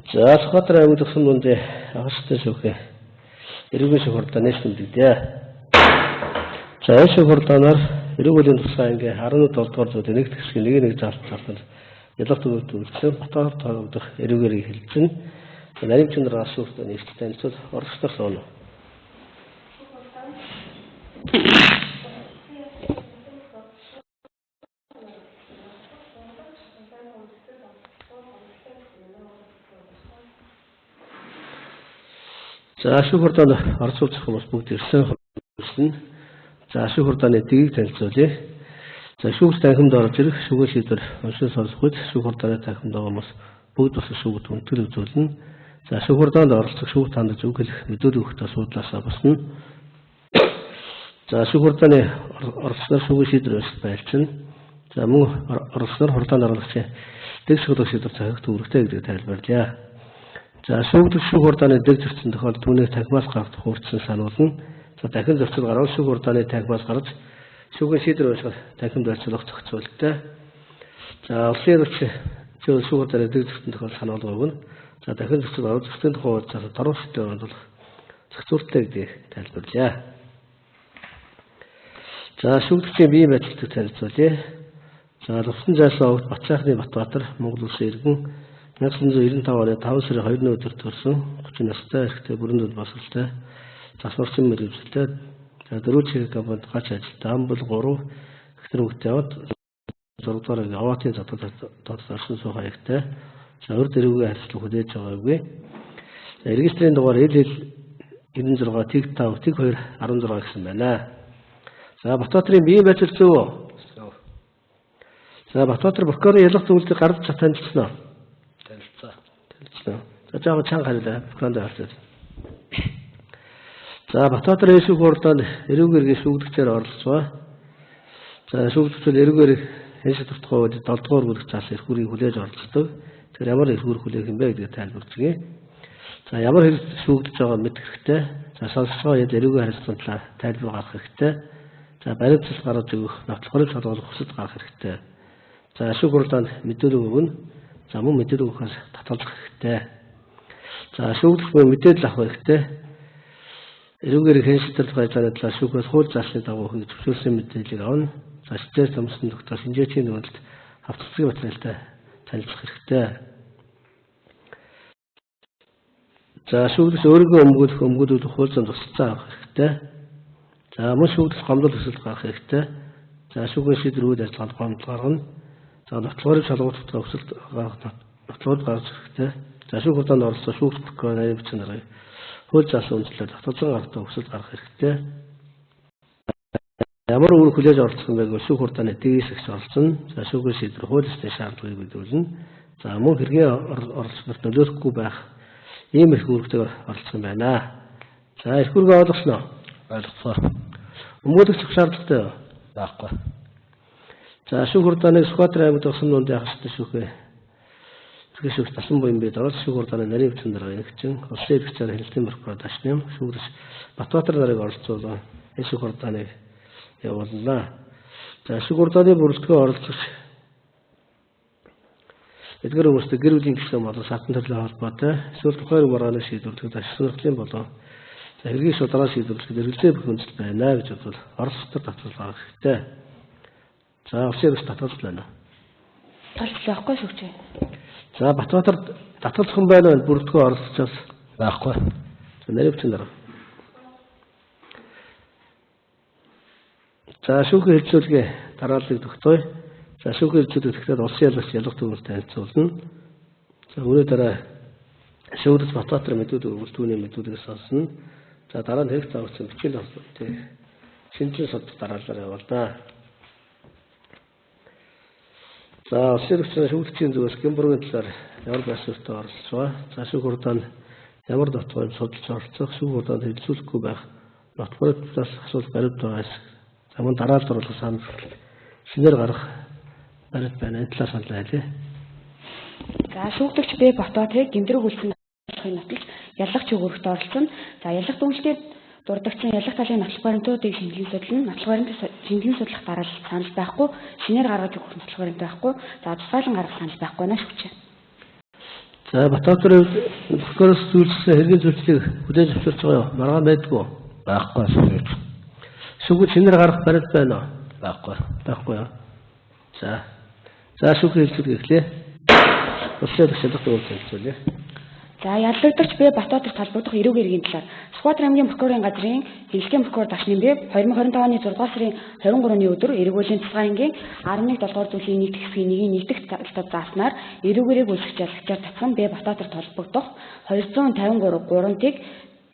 За Сүхбаатар аймаг төгсөн дунд агштай шүүхээ эрүүгийн шүүх хурдаа нийслэмдэгдээ. За энэ шүүх хурдаанаар эрүүгийн тусгай ангийн 17 дугаар зүйлийн нэг хэсгийн нэг заалтанд ялах төвөд үйлчлэн Батбаяр тоогдох эрүүгээрийг хэлсэн. Нарийн чанар шүүхтэй нийслэлтэй танилцуул оролцдог соно. За шүүх хурдаанд оролцуулах хүмүүс бүгд ирсэн хүмүүс. За шүүх хурдааны дэгийг танилцуулъя. За шүүх танхимд орж ирэх шүүхийн шийдвэр уншиж сонсох үед шүүх хурдааны танхимд байгаа хүмүүс бүгд бас шүүхд үнэтгэл үзүүлнэ. За шүүх хурдаанд оролцох шүүхт хандаж үг хэлэх мэдүүлэг өгөх асуудлаасаа босно. За шүүх хурдааны оролцсноор шүүхийн шийдвэр байлцна. За мөн оролцсноор хурдаанд оролцогчийн дэг шүүх шийдвэр цагт үүрэгтэй гэдгийг тайлбарлая. За шүүгдэх шүүх хурдааны дэг зөрчил тохиолдолд түүнийг танхимаас гаргах хуурдсан сануулна. За дахин зөрчил гарвал шүүх хурдааны танхимаас гарч шүүхийн шийдвэр унших танхимд байцуулах зохицуулттай. За улсын иргэч шүүх хурдааны дэг зөрчил тохиолдолд сануулга өгнө. За дахин зөрчил гарвал зөрчлийн тухай хуудасаас дөрвөн шийдвэр оруулах зохицуулттай гэдгийг тайлбарлая. За шүүгдэгчийн биеийн байцаалтыг танилцуулъя. За Лувсан зайлшгүй огт Батцайхны Батбаатар Монгол Улсын иргэн 1995 оны 5 сарын 2-ны өдөр төрсөн 30 настай эрэгтэй бүрэн дэд босролтой засварчин мэргэжилтэй дөрөв чиглэл компанид гач ажилтаа ам бол 3 ихтер мөнгөтэй яваад 6 дугаар аваатын задад орсон суух хаягтай урд эрүүгийн харилцаа хүлээж байгаагүй. Регистрийн дугаар L96 тэг 5 тэг 2 16 гэсэн байна. За Батбаатарын биеийн байцаал зөв үү? За Батбаатар прокурорын ялах зүйлийг гаргаж танилцсан уу? За жаахан чанга харилаа. Бүхэнд харцаа. За Батбаатар шүүх хурдаанд эрүүгийн шүүгдэгчээр оролцсон. За шүүгдэгчид эрүүгээр хэншил тогтгоо 7 дугаар бүрэх цаас эрх бүрийг хүлээж оролцдог. Тэр ямар эрх бүр хүлээх юм бэ гэдгийг тайлбарлажээ. За ямар хэрэг шүүгдэж байгааг мэдэх хэрэгтэй. За сонсгоо яд эрүүгийн харилцааны талаар тайлбар гаргах хэрэгтэй. За баримтсал гаргаж өгөх, нотлохыг солиулах хүсэлт гаргах хэрэгтэй. За шүүх хурдаанд мэдээлэл өгнө. За мөн мэдээлэл өгөхөөс татгалзах хэрэгтэй. За шүүгдэх буй мэдээлэл авах хэрэгтэй. Эрүүгээр хэншилтэр байцааны талаар шүүхээс хууль заасны дагуу хийж зөвшөөрсөн мэдээллийг авна. За стресс томсон доктор шинжээчийн нөхөрлөлд хавцлцгийн материалтай танилцах хэрэгтэй. За шүүгдэгч өөрийнхөө өмгөөлөх хууль зүйн тусалцаа авах хэрэгтэй. За мөн шүүгдэгч гомдол төсөл гаргах хэрэгтэй. За шүүхийн шийдвэр үйл ажиллагаанд гомдол гаргана. За нотлохыг шалгуулах өсөлт нотлохыг гаргах хэрэгтэй. За шүүх хурдаанд оролцох шүүгч прокурор нарийн чанарыг хууль заасан үндэслэлээр татгалзан гаргах өсөлт гаргах хэрэгтэй. Ямар үүрэг хүлээж оролцох юм бэ гэвэл шүүх хурдааны дээс ихс оролцсон. За шүүхийн шийдвэр хууль ёсны шаардлагыг биелүүлнэ. За мөн хэргийн оролцоход нөлөөлөхгүй байх ийм их үүрэгтэй оролцох юм байна. За эрх үүргээ ойлгосноо? Ойлгосон. Өмгөөлөх шаардлагатай юу? Байхгүй. За шүүх хурдааны Сүхбаатар аймагт төгсөн дунд агштай шүүхээ шүүх тасан буян бид оролцох шүүх хурдааны нарийн чанар нэгчин улсын иргэцээр хэлтийн прокурор Дашням шүүгч Батбаатар нарыг оролцуулсан энэ шүүх хурдааныг явуулнаа. За шүүх хурдааны бүрэлдэхүүн оролцогч эдгээр хүмүүстэй гэр бүлийн гишүүн болон сатан төрлөө холбоотой эсвэл тухайн маргааны шийдвэрлэх сонирхлын болон хэргийн шударга шийдвэрлэх хэрэглээ бүх үндэс байна гэж бодвол оролцогчдод татвар гаргах хэрэгтэй. За улсын иргэц татгалзал байна. Татгалзал байхгүй шүүгч. За Батбаатар татгалзах юм байна уу? Бүрэлдэхүүн оролцож байхгүй. За нарийн чанар. За шүүхийн хэлцүүлгээ дарааллыг тогтооё. За шүүхийн хэлцүүлэг тэгтээ улсын ялгч ялах төвөөр танилцуулна. За үүний дараа шүүгдэж Батбаатар мэдүүлэг өгвөл түүний мэдүүлгийг сонсно. За дараа нь хэрэг зааварсан бичил шинжлэх судалт дараалал явуулнаа. За улсын иргэцийн шүүгдэгчийн зүгээс Гэмбургийн талаар ямар байсуртай оролцож байгаа. За шүүх хурдаанд ямар нотгой судалж оролцох, шүүх хурдаанд хэрэгжүүлэхгүй байх нотгой талаас асуулт баримт байгаас за мөн дараалал оруулах санал шинээр гарах баримт байна. Энэ талаар санал айлээ. За шүүгдэгч Б Батбаатарыг гэмтрэг үйлчлэн нотолж ялах чөөгөрөгт оролцсон. За ялах дүнлэлтэд дурдагчсан ялах талын нотлох баримтуудыг шинжилгээ судлан нотлох баримт шинжилгээ судлах дараалал санал байхгүй, шинээр гаргаж өгөх нотлох баримт байхгүй, за тусгаалan гаргах санал байхгүй нэ шүүгч. За Батбаатарын хувьд прокурорс зүйлсэн хэргийн зүйлслийг хүлээж авчирч байгаа юу? Маргаан байдгүй. Байхгүй асууж. Шүүгүүд шинээр гарах барил байна уу? Байхгүй. Байхгүй юу? За шүүхийн хэлцүүлэг эхлэе. Улсын шалгалт үйлчлүүлээ. За яллагдагч Б Батбаатар талбагдах эрүүг иргэний талаар Сүхбаатар аймгийн прокурорын газрын хэлэлцээний прокурор Дашнин Б 2025 оны 6 сарын 23-ны өдөр эрүүгийн цэцгаангийн 11 дугаар зүйлийн нийт хэсгийн нэгийн нийтэх талтад зааснаар эрүүгээрийг үйлчлэж яллагчаар татсан Б Батбаатар талбагдах 253 гурантыг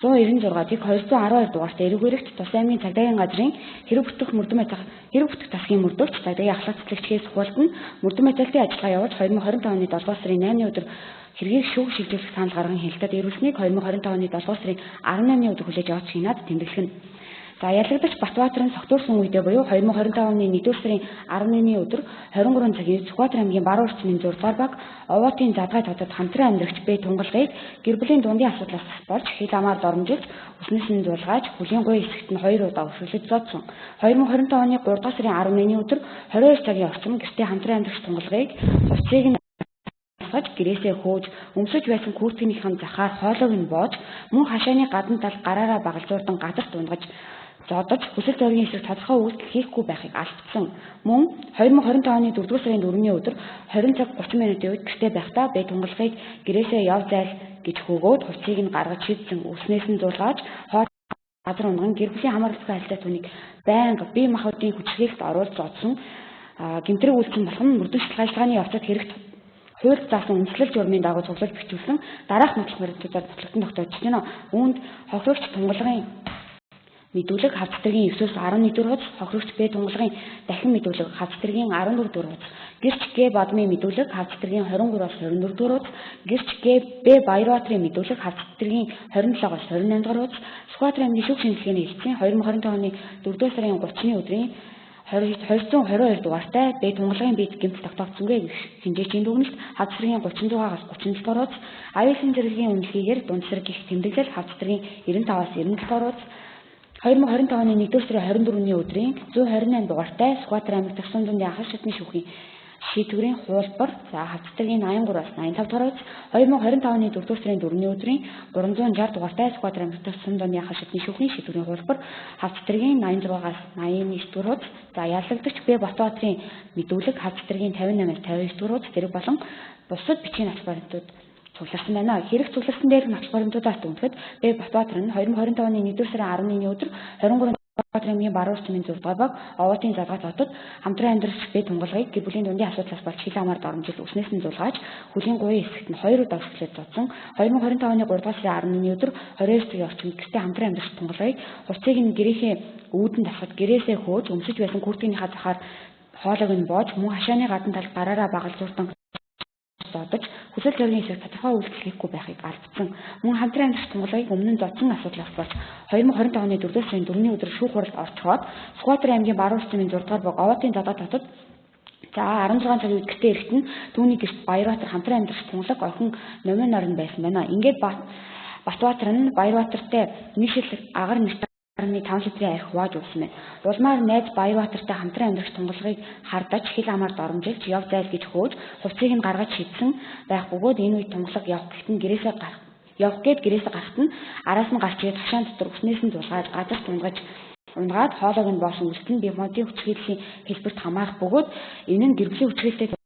196-ыг 212 дугаартай эрүүгээрэгт Тус аймгийн цагдаагийн газрын хэрэг бүтэх засгийн мөрдөгч цагдаагийн ахлах цэцлэгчдээс хуваалцсан мөрдөн металлын ажиллагаа явуулж 2025 оны 7 сарын 8-ны өдөр хэргийг шүүх шилжүүлэх санал гарган хэлэлтэд ирүүлсэнийг 2025 оны 7 сарын 18-ны өдөр хүлээж авч хийнаад тэмдэглэнэ. За ялагдагч Батбаатарын согтуурсан үедээ буюу 2025 оны 1-р сарын 11-ний өдөр 23 цагийн Сүхбаатар аймгийн Баруун орчмын 6 баг Овоотын Задгай хотод хамтран амьдрагч Б Тунгалгыг гэр бүлийн дундын асуудлаас болж хил амаар доромжилж өснөөс нь дуулгааж хүлийн гуй хэсэгт нь 2 удаа өсвөлж зодсон. 2025 оны 3 дахь сарын 11-ний өдөр 22 цагийн орчим гэртээ хамтран амьдрагч Тунгалгыг хувцсыг нь гэрээсээ хөөж өмсөж байсан курткийнхын захаар хоолойг нь боож мөн хашааны гадна тал гараараа багалзуурдан газарт унгаж зодож хүсэл зоригийн эсрэг тодорхой үйлдэл хийхгүй байхыг алдсан. Мөн 2025 оны 4-р сарын 4-ний өдөр 20 цаг 30 минутын үед гэртээ байхдаа Б Тунгалгыг гэрээсээ яв зайл гэж хөгөөд хувцсыг нь гаргаж шийдсэн. Өснөөс нь зулгааж хоол газар унган гэр бүлийн хамааралтай хайлтаа түүнийг байнга бие махбодын хүчрхийлэлд оруулж зодсон. Гэмтрэг үйлдэл болох мөрдөн шалгаалгын явцад хэрэгт хуульд заасан үндэслэл журмын дагуу цуглаж бичүүлсэн дараах нотлох баримтуудаар батлагдсан тогтоож байна. Үүнд хохирогч Тунгалгын мэдүүлэг хавцдэргийн 9-өөс 11-р хуц, хохирогч Б Тунгалгын дахин мэдүүлэг хавцдэргийн 14-р хуц, гэрч Г Бадмын мэдүүлэг хавцдэргийн 23-аас 24-р хуц, гэрч Г Б Баярбаатарын мэдүүлэг хавцдэргийн 27-аас 28-р хуц, Сүхбаатар аймгийн шүүх шинжилгээний хэлтсийн 2025 оны 4-р сарын 30-ны өдрийн 222 дугаартай Б Тунгалгын биед гэмтэл тогтоогдсонгүй гэх хэмжээчийн дүгнэлт хавцдэргийн 36-аас 37-р хуц, аюулын зэрэглэгийн үнэлгээгээр дундсраг гих тэмдэглэл хавцдэргийн 95-аас 97-р хуц, 2025 оны 1-р сарын 24-ний өдрийн 128 дугаартай Сүхбаатар аймаг Тагсан дундын ахал шатны шүүхийн шийдвэрийн хуулбар хавцдэргийн 83-аас 85 дугаар хуц, 2025 оны 4-р сарын 4-ний өдрийн 360 дугаартай Сүхбаатар аймаг Тагсан дундын ахал шатны шүүхийн шийдвэрийн хуулбар хавцдэргийн 86-аас 89 дугаар хуц, за ялагдагч Б Батбаатарын мэдүүлэг хавцдэргийн 58-аас 59 дугаар хуц зэрэг болон бусад бичгийн ач баримтууд цугларсан байна. Хэрэг цугларсан дээр ач баримтуудаас дүнхэд Б Батбаатар нь 2025 оны 1-р сарын 11-ний өдөр 23 Сүхбаатар аймгийн Баруун орчмын 6 дугаар баг Овоотын Задгай хотод хамтран амьдрагч Б Тунгалгыг гэр бүлийн дундын асуудлаас болж хил амаар доромжилж өснөөс нь зулгааж хүлийн гуй хэсэгт нь 2 удаа өсвөлж зодсон. 2025 оны 3 дахь сарын 11-ний өдөр 22 цагийн орчимд гэртээ хамтран амьдрагч Тунгалгыг хувцсыг нь гэрээхээ үүдэн тасгаж гэрээсээ хөөж өмсөж байсан курткийнхаа захаар хоолойг нь боож мөн хашааны гадна тал гараараа багалзуурдан зодож хүсэл зоригийн эсрэг тодорхой үйлдэл хийхгүй байхыг алдсан. Мөн хамтран амьдрагч Тунгалгыг өмнө нь зодсон асуудлаас болж 2025 оны 4-р сарын 4-ний өдөр шүүх хуралд орчхоод Сүхбаатар аймгийн Баруун орчмын 6 дугаар баг Овоотын Задгай хотод 16 цагийн үед гэртээ ирэхэд нь түүний гэрт Баярбаатар хамтран амьдрагч Тунгалаг охин номын орон байсан байна. Ингээд Батбаатар нь Баярбаатартай нэг шил агаар нэртэй 5 литрийн арх хувааж уусан байна. Улмаар найз Баярбаатартай хамтран амьдрагч Тунгалгыг хардаж хил амаар доромжилж яв зайл гэж хөөж хувцсыг нь гаргаж шийдсэн байх бөгөөд энэ үед Тунгалаг явах гээд гэрээсээ гарахт нь араас нь гарч ирээд хашаан дотор өснөөс нь зулгааж газарт унгаад хоолойг нь боосон үлдэл нь бие махбодын хүчирхийллийн хэлбэрт хамаарах бөгөөд энэ нь гэр бүлийн хүчирхийлэлтэй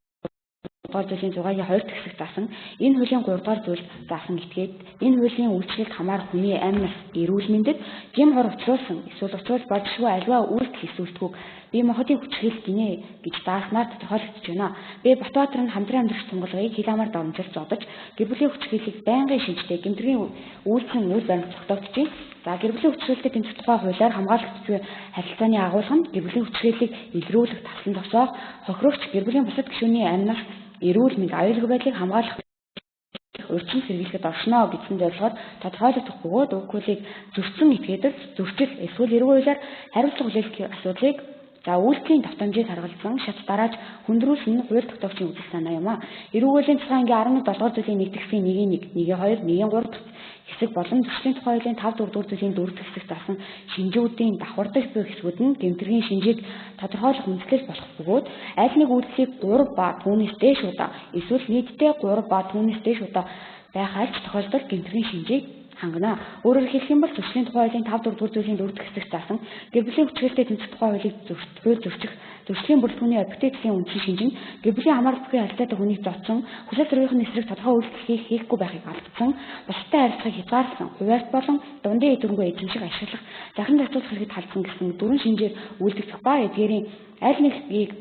зүйлийн 6-гийн 2 дахь хэсэг заасан энэ хуулийн 3 дугаар зүйл заасан этгээд энэ хуулийн үйлчлэлд хамаарах хүний амь нас эрүүл мэндэд гям хор учруулсан эсвэл учруулж болзошгүй аливаа үйлдэл хийсүүлдэггүй бие махбодын хүчирхийлэл гинэ гэж дааснаар тодорхойлогдож байна. Б Батбаатар нь хамтран амьдрагч Тунгалгыг хил амаар доромжилж зодож гэр бүлийн хүчирхийллийг байнгын шинжтэй гэмтрийн үйлдэл үйл баримт тогтоогдчих. За гэр бүлийн хүчирхийлэлтэй тэмцэх тухай хуулиар хамгаалагдсан харилцааны агуулганд гэр бүлийн хүчирхийллийг илрүүлэх таслан зогсоох хохирогч гэр бүлийн бусад гишүүний амь нас эрүүл мэнд аюулгүй байдлыг хамгаалах урьдчилан сэргийлэхэд оршно гэсэн зорилгоор тодорхойлогдох бөгөөд уг хуулийг зөрчсөн этгээдэг зөрчил эсвэл эрүүл хуулиар хариуцлага хүлээх асуудлыг үйлдэлийн давтамжийг харгалзан шат дарааж хүндрүүлсэн нь хууль тогтоогчийн үзэл санаа юм а. Эрүүл хуулийн цэцгаангийн 11 дугаар зүйлийн 1 тэгсийн 1-1, 1-2, 1-3 дахь хэсэг болон төслийн тухай хуулийн 5 дугаар зүйлийн 4 хэсэгт заасан шинжүүдийн давхардаг буй хэсгүүд нь гэмтрийн шинжийг тодорхойлох үндэслэл болох бөгөөд аль нэг үйлдэлийг 3 ба түүнээс дээш удаа эсвэл нийтдээ 3 ба түүнээс дээш удаа байх аль ч тохиолдолд гэмтрийн шинжийг хангана. Өөрөөр хэлэх юм бол төслийн тухай хуулийн 5 дугаар зүйлийн 4 хэсэгт заасан гэр бүлийн хүчирхийлэлтэй тэмцэх тухай хуулийг зөрчих төслийн бүрэлдэхүүний объективийн үндсэн шинж нь гэр бүлийн хамааралцгүй харилцаатай хүнийг зодсон, хүсэл зорилгын эсрэг тодорхой үйлдэл хийхгүй байхыг алдсан, бусдад харилцааг хязгаарласан, хуваарт болон дундын эдгэрэнгүй эзэмших ашиглах, захин зохицуулах хэрэгт халдсан гэсэн дөрвөн шинжээр үйлдэх ба эдгээрийн аль нэгийг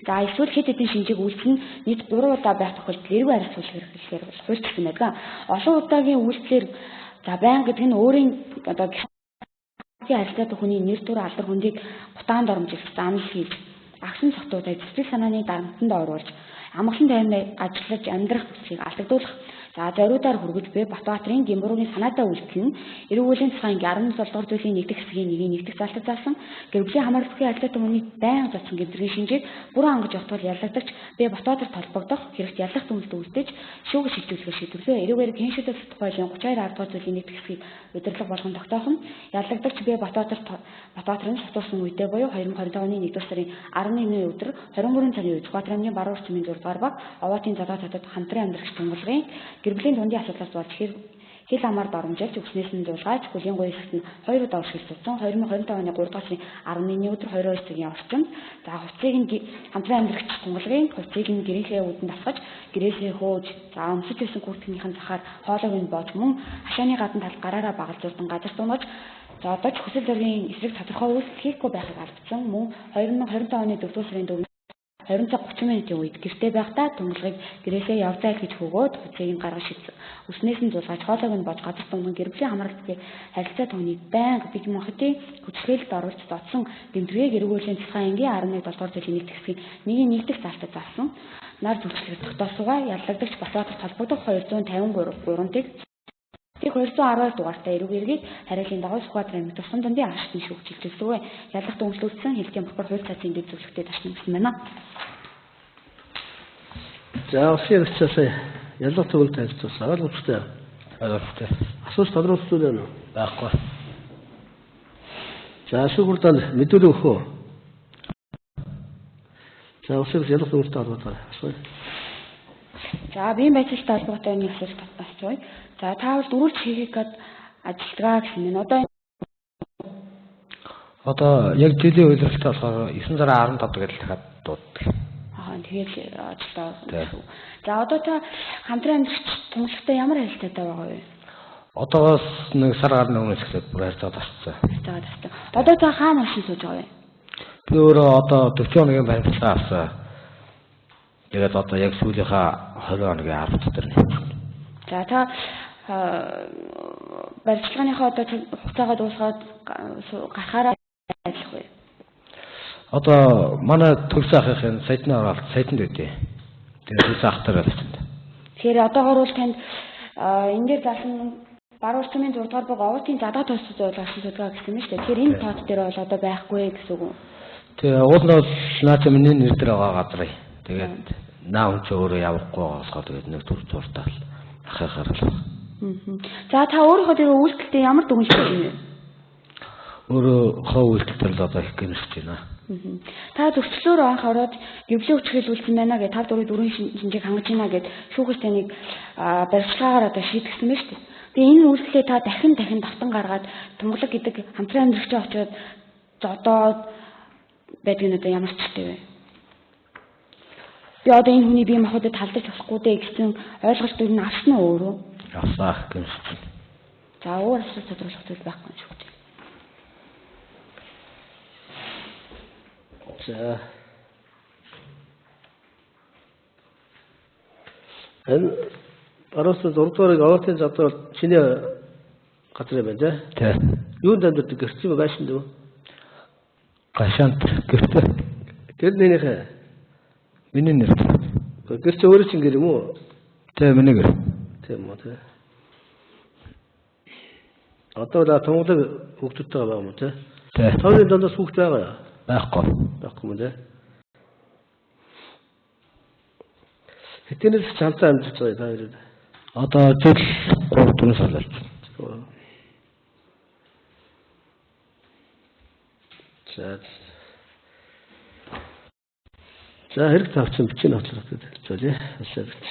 за эсвэл хэд хэдэн шинжийг үйлдэл нь нийт 3 удаа байх тохиолдолд эргүү харилцуулах хэрэглэхээр бол хуульчлсан байдаг. Олон удаагийн үйлдэлээр за байнга гэдэг нь өөрийн одоо харилцаатай хүний нэр төр алдар хүндийг бутаанд оромжлох, заамл хийж, агшин цогтуудад сэтгэл санааны дарамтанд оруулж, амгалан тайвнаар ажиллаж амьдрах хүслийг алдагдуулах, за зориудаар хүргэж буй Батбаатарын Гэмбүргийн санаатай үйлдэл нь эрүүгийн тухайн 17 дугаар зүйлийн 1 дэх хэсгийн 1-ийн 1 дэх залтад заасан гэр бүлийн хамааралцгүй харилцаатай хүний байнга зодсон гэмтрийн шинжийг бүрэн ангаж явах тул яллагдагч бие Батбаатар толбогдох хэрэгт яллах дүнэлт үйлдэж шүүх шилжүүлэхээр шийдвэрлэв. Эрүүгээр гэншүүдэс тухайлийн 32 дугаар зүйлийн 1 дэх хэсгийг удирдлага болгон тогтоох нь яллагдагч бие Батбаатарын сатуулсан үедээ буюу 2025 оны 1-р сарын 11-ний өдөр 23 цагийн үед Сүхбаатар аймгийн Баруун орчмын 6 дугаар баг Овоотын залуу татад хамтран амьдрах тунгалгын гэр бүлийн дундын асуудлаас болж хил амаар доромжилж өснөөс нь дуулгаач бүлийн гоё хэсэгт нь 2 удаа уршилсан 2025 оны 3 дугаар сарын 11-ний өдөр 22 цагийн орчимд за хувцсыг нь хамтран амьдрах тунгалгын хувцсыг нь гэрийнхээ үүдэн дасгаж гэрээсээ хөөж за өмсөж байсан күртгэнийхэн захаар хоолойг нь боож мөн хашааны гадна тал гараараа багалзуулсан газар дунгаж за одоо ч хүсэл зорилгын эсрэг тодорхой үйлдэл хийхгүй байхыг алдсан мөн 2025 оны 4 дугаар сарын 4 20 цаг 30 минутын үед гэртээ байхдаа тунгалгыг гэрээсээ явзаа гэж хөгөөд хүчийг нь гаргаж шидсэн. Өснөөс нь зулгаж хоолойг нь бож газар дунган гэр бүлийн хамааралцгүй харилцаа түүнийг байнга бид мөнхөдийн хүчрхийлэлд оруулж зодсон гэмтрийг эргүүлэн цэцгийн ангийн 11 дугаар зүйлийн 1 хэсгийн 1-ийн 1 дэх залтад заасан. Нар зүтгэлэг тогтоосугаа яллагдагч Батбаатар толбогдох 253 гурвантыг 212 дугаартай эрүүгээргийг хариулын дагуу Сүхбаатар аймаг тусгай дундын ашигтны шүүх чиглэлсэвэ яллах дүнслүүлсэн хэлтийн прокурор хууль цаасан дэд зөвлөгтэй ташна гэсэн байна. За официалчаас яллах төгөлд харилцуулсан ойлгомжтой. Ойлгомжтой. Асууж тодорхойлсон байна уу? Байхгүй. За шүүхурдаа мэдүүлэг өгөх үү? За официалч яллах төгөлтэй холбоотой асууя. За биеийн байцaalтай холбоотой нэг асуулт асууя. За та бол дөрвөлж хийх гээд ажиллагаа гэсэн нь Одоо яг жилийн үйлрэлтэй болохоор 915 гэдэг дахиад дууддаг. Тэгээд ажилтаа. За одоо та хамтран амьдрах тунгалагтай ямар харилцаатай байгаа вэ? Одоогоос нэг сар гарны өмнөөс эхлээд бүр харилцаа тасцсан. Одоо та хаана машин сууж байгаа вэ? Би өөрөө одоо 40 хоногийн баримтлага авсан. Тэгээд одоо яг сүүлийнхаа 20 хоногийн 10 дотор нэ. За та баримтлагынхаа одоо хугацаагаа дуусгаад гарахаараа ажиллах вэ? Одоо манай төгс ахын сайтны оролт сайтанд үүдээ. Тэгээд төгс ахтар болсон. Тэгэхээр одоогоор бол танд энэ дээр заасан Баруун орчмын 6 дугаар баг Овоотын задаа тосцол зуулгасан судалгаа гэсэн юм шүү дээ. Тэгэхээр энэ тоод дээр бол одоо байхгүй гэсэн үг үү? Тэгээ уул нь бол наач миний нэр дээр байгаа газрыг. Тэгээд наа хүн ч өөрөө явахгүй болохоо тэгээд нэг төр зуртаал ахихаар л. За та өөрийнхөө тэр үйлдэлтэй ямар дүгнэлт өгөх юм бэ? Өөрөө үйлдэлтэй л одоо их гэнэрч байна. Та зөвчлөөр анх ороод гэрблийн хүчрхийлүүлсэн байна гэж 5 4 шинжийг хангаж байна гэж шүүгч таныг баримтлагаар одоо шийдгэсэн байна шүү дээ. Тэгээ энэ үйлдэлээ та дахин давтан гаргаад тунгалаг гэдэг хамтран амьдрагчаа очоод зодоод байдаг нь одоо ямар ч хэлтэй вэ? Би одоо энэ хүний бие махбодод талдаж болохгүй дээ гэсэн ойлголт юу н авсан уу өөрөө? Авсаах гэнэрч. За өөр асуулт тодруулах зүйл байхгүй юм шүү дээ. За. Энэ Баруун 6 дугаарыг Овоотын задаа чиний газар байна тий. Юунд амьдардаг гэрч юм байшин дөө? Гашаант гэртээ. Тэр нэрийнхээ миний нэр. Гэрч өөрөө чинь гэр юм уу? Тэ миний гэр. Тийм үү тий. Одоо да тунгалаг хүүхдүүдтэй байгаа юм тий. Тэ. Тооны дондос хүүхд байгаа юу? Байхгүй. Байхгүй юм тий. Хэдийнээс чанцаа амьдарч байгаа та хоёроо? Одоо жил 3 4 сар болж. За хэрэг тавьсан бичиг нотлох гэдэг зүйлээ хэлсэж.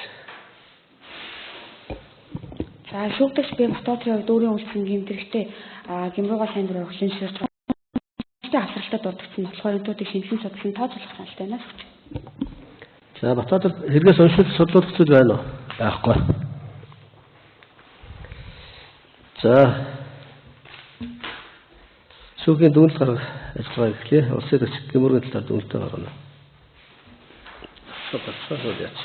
За шүүгдэгч бие Батбаатарын хувьд өөрийн үйлчлэн гэмтэрхтэй гэмрууга сайн дураар өглөн ширч авсралтай дурдсан болохоор энтүүдийг шинжилэн судлан тооцоолох саналтай байна. За Батбаатар хэрэгээс уншиж судлах зүйл байна уу? Байхгүй. За шүүхийн дүгнэлт гаргах ажиллагаа эхлэе. Улсын дэвш гэмөргийн талаар дүгнэлтээ гаргана. Яач.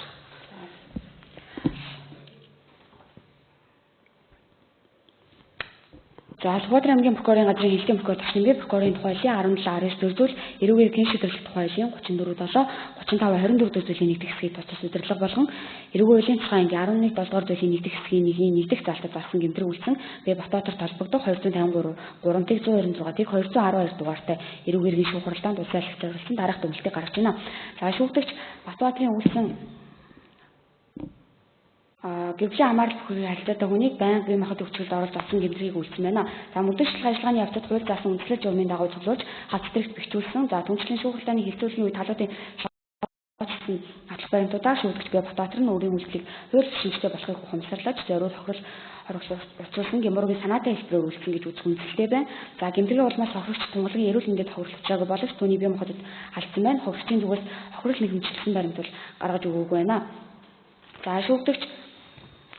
За Улаанбаатар аймгийн прокурорын газрын хэлтийн прокурор Ташнамбай прокурорын тухай 17-19 дөрвөл эрүүгээр гэн шийдвэрлэх тухай 34-7 35-24 дөрвөлийн нэгдэх хэсгийг тоцос удирдлага болгон эрүүгийн хуулийн цахаан ангийн 11 7 дугаар зүйлийн нэгдэх хэсгийн нэгдэх залтад зарсан гэмтрэг үйлсэн бие Батбаатар толбогдох 253 3-126-ыг 212 дугаартай эрүүгээр гэн шүүх хуралдаанд улсын ашигт зориулсан дараах дүгнэлтийг гаргаж байна. За шүүгдэгч Батбаатарын үйлсэн гэвлээ хамаарал бүхий харилцаатай хүнийг байнга бие махбод өвчлөлд оруулж авсан гэмтрийг үйлсэн байна. За мөрдөгчлөх ажиллагааны явцад хууль заасан үндслэл журмын дагуу цуглуулж хац зэрэгт бэхжүүлсэн. За түншлэн шүүхэлтааны хилцүүлгийн үед талуудын атлах баримтуудаар шүүгдэгч бие Батбаатар нь өөрийн үйлчлэгийг хууль шинжтэй болохыг ухамсарлаж зориул хохирол оролцуулсан гэмруугийн санаатай хэлбэрээр үйлсэн гэж үзэх үндсэлтэй байна. За гэмтрийн улмаас хохирогч тунгалгийн эрүүл мэндэд хохирлогчаагүй боловч түүний бие махбодод алдсан байна. Хохирогчийн зүгээс хохирол нэгэмжлсэн баримтууд гаргаж өгөөгүй байна. За шүүгдэгч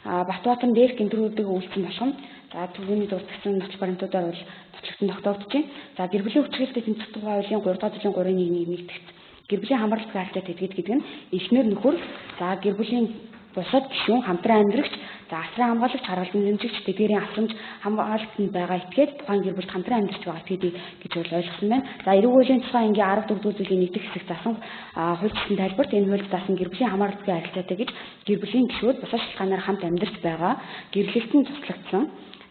Батбаатар нь дээрх гэмтрүүдийг үйлдсэн болох нь за түүний дурдсан нотлох баримтуудаар бол нотлогдсон тогтоогдож байна. За гэр бүлийн хүчирхээлтэй тэмцэх тухай хуулийн 3 дахь зүйлийн 3-1 нэгтгэгт гэр бүлийн хамаарлалт харилцаа тэтгэж гэдэг нь эхнэр нөхөр за гэр бүлийн бусад гишүүн хамтран амьдрагч за асран хамгаалагч харгалзан дэмжигч тэдгээрийн асрамж хамгаалалтанд байгаа этгээд тухайн гэр бүлд хамтран амьдарч байгаа этгээдийг гэж бол ойлгосон байна. За эрүүг хуулийн тухай ангийн 14 зүйлийн нэгдэх хэсэг засан хуульчлалын тайлбарт энэ хуульд заасан гэр бүлийн хамаарлалтын харилцаатай гэж гэр бүлийн гишүүд бусад шалтгаанаар хамт амьдарч байгаа гэрлэлтэн туслагдсан.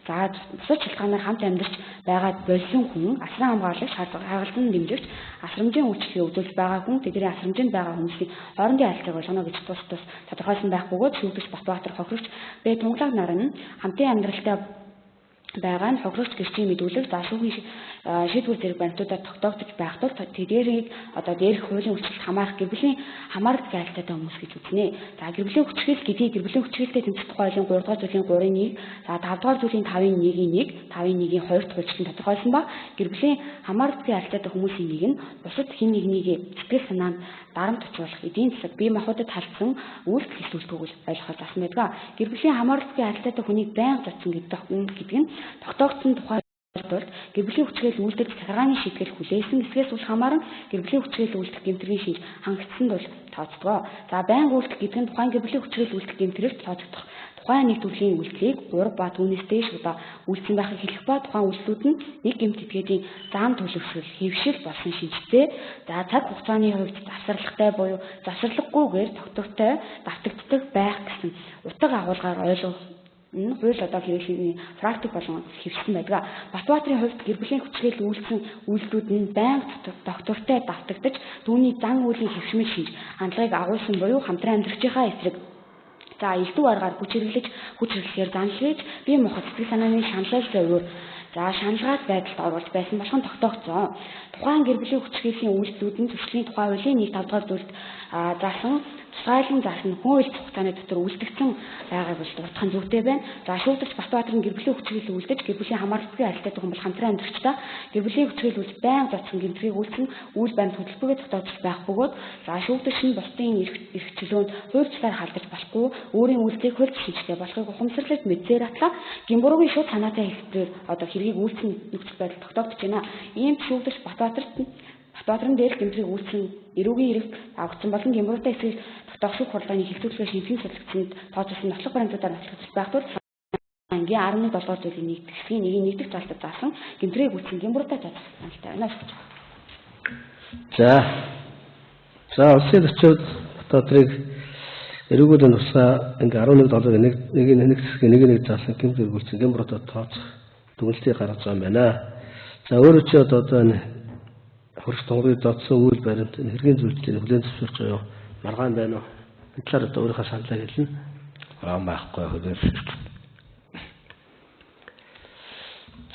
За бусад шалтгаанаар хамт амьдарч байгаа болсон хүн асран хамгаалагч харгалзан дэмжигч асрамжийн үйлчлэгийг үзүүлж байгаа хүн тэдний асрамжинд байгаа хүмүүсийн хоорондын харилцааг болгоно гэж тус тодорхойлсон байх бөгөөд шүүгдэгч Батбаатар хохирогч бие тунгалаг нар нь хамтын амьдралтай байгаа нь хохирогч гэрчийн мэдүүлэг за шүүхийн шийдвэр зэрэг баримтуудаар тогтоогдож байх тул тэдгээрийг одоо дээрх хуулийн хүчлэлд хамаарах гэр бүлийн хамаарал зайлттай хүмүүс гэж үзнэ. За гэр бүлийн хүчирхэл гэдгийг гэр бүлийн хүчирхэлтэй тэмцэх тухай хуулийн 3 дахь зүйлийн 3-1 за 5 дахь зүйлийн 5-1-1 5-1-ийн 2 дахь хуульчлалд тодорхойлсон ба гэр бүлийн хамаарал зайлттай хүмүүсийн нэг нь бусад хэн нэгнийг сэтгэл санаанд дарамт оруулах эдийн засаг бие махбодод халдсан үйлдэл хэлтүүлдэггүй ойлгоход засан байдаг. Гэр бүлийн хамааралтай харилцаатай хүнийг байнга зодсон гэдэг нь тогтоогдсон тухай тулд гэр бүлийн хүчирхэл үйлдэж захиргааны шийтгэл хүлээсэн эсгээс үл хамааран гэр бүлийн хүчирхэл үйлдэх гэмтрийн шинж хангагдсан бол тооцдгоо. За байнга үйлдэх гэдэг нь тухайн гэр бүлийн хүчирхэл үйлдэх гэмтрэлд тооцогдох тухайн нэг төрлийн үйлчлэгийг 3 ба түүнээс дээш удаа үйлдсэн байхыг хэлэх ба тухайн үйлслүүд нь нэг гэмт этгээдийн зам төлөвшөл хэвшил болсон шинжтэй за цаг хугацааны хувьд завсарлагтай буюу завсарлахгүйгээр тогтвортой давтагддаг байх гэсэн утга агуулгаар ойлгох хууль одоо хэрэглэний практик болон хэвшсэн байдаг. Батбаатарын хувьд гэр бүлийн хүчирхэл үйлдсэн үйлдэлүүд нь байнга доктортой давтагдаж түүний зан үйлийн хэвшмэл шинж хандлагыг агуулсан буюу хамтран амьдрахчийнхаа эсрэг за элдв аргаар хүч хэрэглэхээр заншиж бие махбод сэтгэл санааны шаналл зөвөр за шаналгаад байдалд оруулж байсан болох нь тогтоогдсон. Тухайн гэр бүлийн хүчирхээлийн үйлдэлүүд нь зөрчлийн тухай хуулийн 1 5 дугаар зүйлд заасан тусгайлан заасан хууль хугацааны дотор үлдэгдсэн байгааг бол дурдах нь зүйтэй байна. За шүүгдэгч Батбаатар нь гэр бүлийн хүчирхэл үлдэж гэр бүлийн хамааралтай харилцаатай хүн бол хамтран амьдрахчдаа гэр бүлийн хүчирхэл үлдэж байнга зодсон гэмтрийг үйлсэн үйл баримт хөтөлбөрөөр тогтоогдож байх бөгөөд за шүүгдэгч нь бусдын эрх чөлөөнд хуульчлаар халдаж болохгүй өөрийн үйлдэлийг хууль шинжтэй болохыг ухамсарлаж мэдсээр атлаа гэмбуруугийн шууд санаатай хэлбэрээр одоо хэргийг үйлсэн нөхцөл байдал тогтоогдож байна. Ийм шүүгдэгч Батбаатарын дээрх гэмтрийг үйлсэн эрүүгийн эрэг авагдсан болон гэмбуруутай эсрэг тогтоох хуралдааны хэлтүүлгээр шинжилэн судлагдсанд тооцоолсон нотлох баримтуудаар нотлогдож байх тул ангийн 11 дугаар зүйлийн нэгдэх хэсгийн нэгдэх залтад заасан гэмтрийг үйлсэн гэмбуруутай цацах саналтай байна. За улсын зочид Батбаатарыг эрүүгүйн тусгай ингээ 11 долларын нэг хэсгийн нэг заасан гэмтрийг үйлсэн гэмбуруутай тооцох дүгнэлтийг гаргаж байгаа юм байна. За өөрөө ч одоо хөрш тунгалыг додсон үйл баримт хэргийн зүйлээр хүлээн зөвшөөрч байгаа юу? Маргаан байна уу? Энэ талаар одоо өөрийнхөө саналаа хэлнэ. Байхгүй хүлээн зөвшөөрч.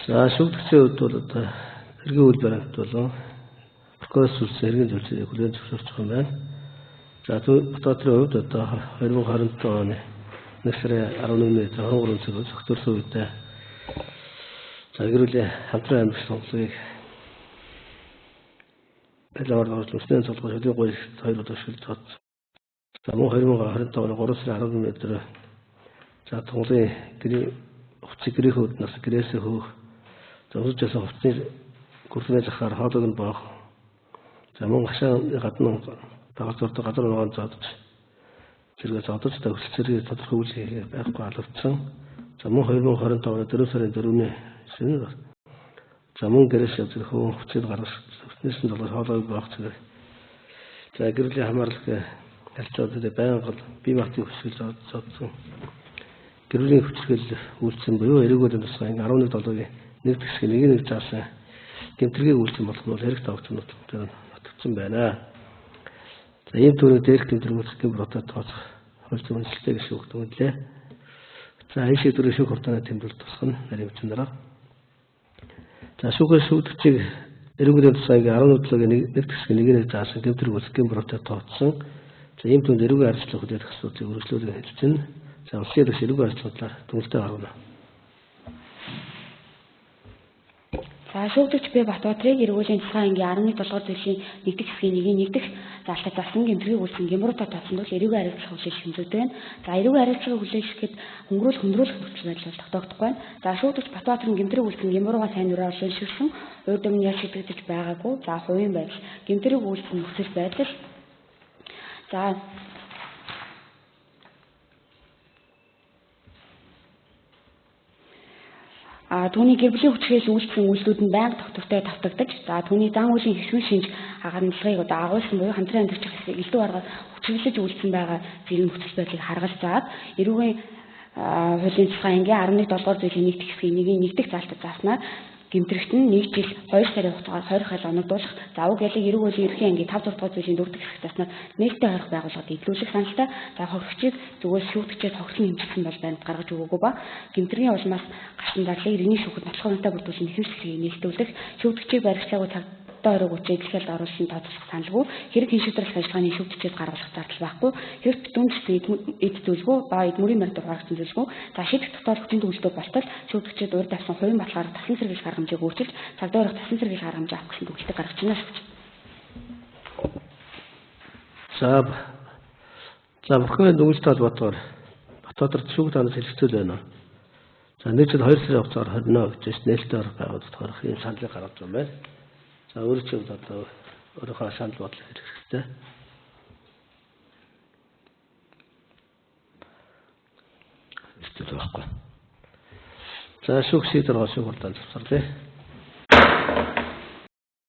За шүүгдэгчийн хувьд бол одоо хэргийн үйл баримт болон прокурорс үйлсэн хэргийн зүйлсийг хүлээн зөвшөөрч байгаа юм байна. За Батбаатарын хувьд одоо 2027 оны 1 сарын 11-ний 23 цагт зөвхөрсөн үедээ гэр бүлийн хамтран амьд сонголтыг ялгаагаар орж үснэн цолгож хөдөлгөөний гоёлт хоёр удаа шилж цад. За мөн 2027 оны 3 сарын 11-ний өдөр за Монголын гэрийн хувцсыг гэрийн хөвд нас гэрээсээ хөөх зовж байсан хувцсны гүрдний захаар хоолойг нь боох. За мөн хашааны гадна багцортой газар нугаан зодож зэрэг зодож төгсөл зэрэг тодорхой үйл хийх байхгүй алгадсан. За мөн 2025 оны 4 сарын 4-ний шөнө за мөн гэрээс зөвхөн хувцсыг гаргаж өвснээс нь болоод хоолойг боох зэрэг. За гэр бүлийн хамгаалалт ялцаад байнга бие махбодын хөсгөл зодсон. Гэр бүлийн хүчрхэл үйлцсэн буюу эрүүгийн тусгай 11/7-гийн нэг хэсгийг нэг заасан гэмтэргийг үйлцсэн болох нь хэрэг тавцнууд нотогдсон байна. За ийм төрөг дээрх гэмтэрэг үйлчлэгийн протокол тооцох хууль зүйн үндэслэлтэй гэж өгдөгдлээ. За энэ шийдвэрийн шүүх хугацааны тэмдэглэл тусах нь нарийн бичсэн дараа. За шүүгдэгчийг эрүүгийн тусгайгийн 11/7-гийн нэг хэсгийг нэг заасан гэмтэрэг үйлчлэгийн протокол тооцсон. За ийм түнд эрүүгийн арчлах хүлээх асуудлыг үргэлжлүүлэх хэлсэн. За улсын дэвш эрүүгийн арчлалаар дүнэлтээ гаргана. За шүүгдэгч Б Батбаатарыг эргүүлэн цэцгийн ангийн 11 дугаар зүйлийн нэгдэх хэсгийн нэг залтад засан гэмтрийг үйлсэн гэмрүүтэ татсан тул эрүүгийн арилжах хүлээж хэмжүүлдэг байна. За эрүүгийн арилжахыг хүлээхэд хөнгөрүүлэх нөхцөл байдал тогтоогдохгүй байна. За шүүгдэгч Батбаатарын гэмтрийг үйлсэн гэмрүүгээ сайн дураар шилжүүлсэн урд өмнө яаж шийдэгдэж байгаагүй. За хувийн байдал гэмтрийг үйлсэн нөхцөл байдал. За түүний гэр бүлийн хүчрхийлэл үйлчлэн үйлдэлүүд нь байнга тогтвортой давтагдаж, за түүний зан үйлийн хэвшин шинж харамслагыг агуулсан буюу хамтран амьдарч хэсэг элдв арга хүчрхийлэж үйлчлэн байгаа зэрэг нөхцөл байдлыг харгалж заад эрүүгийн хуулийн цэцгийн ангийн 11 дугаар зүйлийн нэгдэх хэсгийн нэгдэх залтад зааснаар гэмтрэгт нь 1 жил 2 сарын хугацаагаар 20 хэл оногдуулах, за уг ялыг эрүүг хуулийн ерхий ангийн 5 дугаар зүйлийн 4 дэх хэсэг заснаар нээлттэй хорих байгууллагад идэвхжүүлэх саналтай. За хохирогчийг зүгээс шүүгдэгчээр хохирсон хэмжүүлсэн бол баримт гаргаж өгөөгүй ба гэмтрийн улмаас гарсан зарлыг иргэний шүүхэд нотлох үнэтэй бүрдүүлсэн нэхэмж хэсгийг нээлтүүлэх, шүүгдэгчийг баригчлаагүй цагтаа өрөг үчиг хэлхэлд оруулсан тооцоолох саналгүй, хэрэг хэн шийдвэрлэх ажиллагааны шүүгдэгчээр гаргах зардал байхгүй, хэрэг дүнжтэй эд зүйлгүй ба эдмүрийн баримт хуваагдсан зүйлгүй, за шийдэх дотоод хүчин төгөлдөө болтол шүүгдэгчид урд авсан хувийн баталгаар тасн сэргийлэх арга хэмжээг өөрчилж цагдаа өрөх тасн сэргийлэх арга хэмжээ авах гэсэн төгөлтөд гаргаж байна шүү. За бүрхэмийн дүгнэлт талбартаар Батбаатар шүүгд ханаас хэлэлцэл байна. За нэг жил 2 сарын хугацаар хорно гэж нээлттэй орох байгууллагад хорих ийм саналыг гаргаж байгаа юм байна. За өөрөөр одоо өөрийнхөө санал бодлыг хэлэх хэрэгтэй. Эсвэл байхгүй. За шүүх шийдвэр хошиг хурдан завсарлаа.